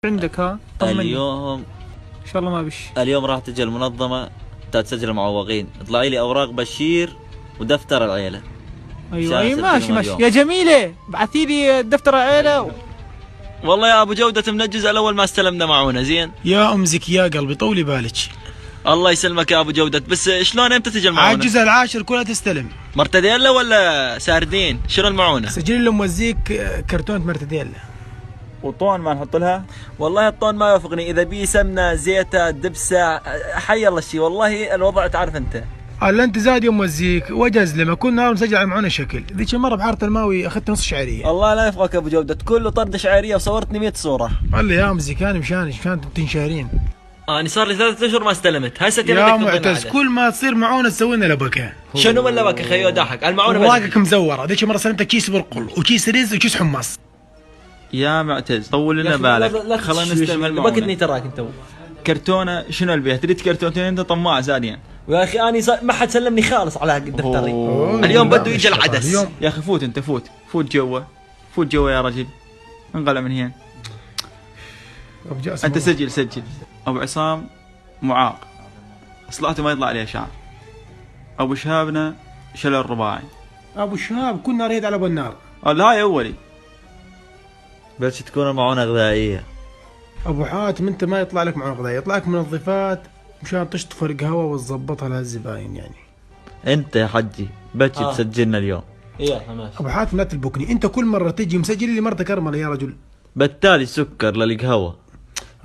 عندك ها؟ طمني. اليوم ان شاء الله ما بش. اليوم راح تجي المنظمة تسجل المعوقين، اطلعي لي اوراق بشير ودفتر العيلة. ايوه اي ماشي ماشي يا جميلة، بعثي لي دفتر العيلة. والله يا ابو جودة منجز الاول ما استلمنا معونة. زين يا ام زكي يا قلبي طولي بالك. الله يسلمك يا ابو جودة، بس شلون امتى تجي المعونة؟ عجز العاشر كلها تستلم. مرتديلا ولا ساردين؟ شنو المعونة؟ سجل لي موزيك كرتونة مرتديلا. وطون ما نحط لها؟ والله الطون ما يوافقني، اذا بي سمنة زيتة دبسة حي الله الشيء، والله الوضع تعرف انت. الا انت زاد يوم موزيك وجز لما كل نهار مسجل على معونه شكل. ذيك المره بحاره الماوي اخذت نص شعريه. الله لا يفقك ابو جودة، كله طرد شعريه وصورتني 100 صورة. والله يا مزيك انا مشان تنشارين. انا صار لي 3 اشهر ما استلمت، هسه يا معتز كل ما تصير معونه تسوي لنا لبكه. شنو من لبكه خيو ضحك المعونه اوراقك مزوره، ذيك المره سلمتك كيس برقل وكيس رز وكيس حمص. يا معتز طول لنا بالك، خلينا نستلم المعونه. بكتني تراك انت كرتونه شنو البيها؟ تريد كرتونتين انت طماع زادين. يا اخي اني ما حد سلمني خالص على الدفتر. اليوم بده يجي العدس. يا اخي فوت انت، فوت جوا، فوت جوا يا رجل، انقلع من هنا. انت سجل. ابو عصام معاق، اصلاته ما يطلع عليه شعر. ابو شهابنا شل الرباعي. ابو شهاب كل نار يد على ابو النار. هاي اولي بس تكون المعونه غذائيه. ابو حاتم انت ما يطلع لك معونه غذائيه، يطلع لك منظفات مشان تشطف قهوه وتظبطها للزباين يعني. انت يا حجي بتجي تسجلنا اليوم. ايه ماشي. ابو حاتم لا تلبكني، انت كل مره تجي مسجل لي مرتك ارمله يا رجل. بالتالي سكر للقهوه.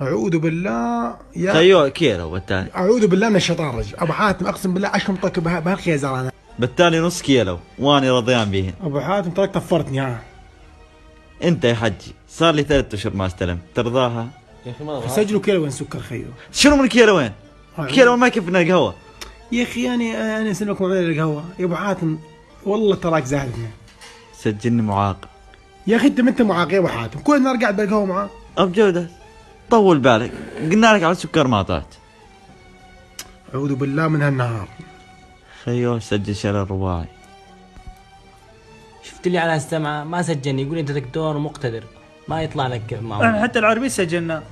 اعوذ بالله يا خيو كيلو بالتالي. اعوذ بالله من الشيطان رجل. ابو حاتم اقسم بالله اشمطك بهالخيزر انا. بالتالي نص كيلو واني رضيان بهن. ابو حاتم تراك طفرتني ها. انت يا حجي صار لي 3 اشهر ما استلمت، ترضاها؟ يا اخي ما سجلوا كيلو وين سكر خيو. شنو من كيلو وين؟ كيلو ما يكفينا القهوه. يا اخي انا اسلمك معين القهوه يا ابو حاتم، والله تراك زهدتني. سجلني معاق. يا اخي انت ما انت معاق يا ابو حاتم، كل نهار قاعد بالقهوه معاه. ابو جودة طول بالك، قلنا لك على السكر ما طلعت. اعوذ بالله من هالنهار. خيو سجل شلل الرباعي. شفت لي على السمعة ما سجلني، يقول انت دكتور مقتدر ما يطلع لك معه. احنا حتى العربي سجلنا.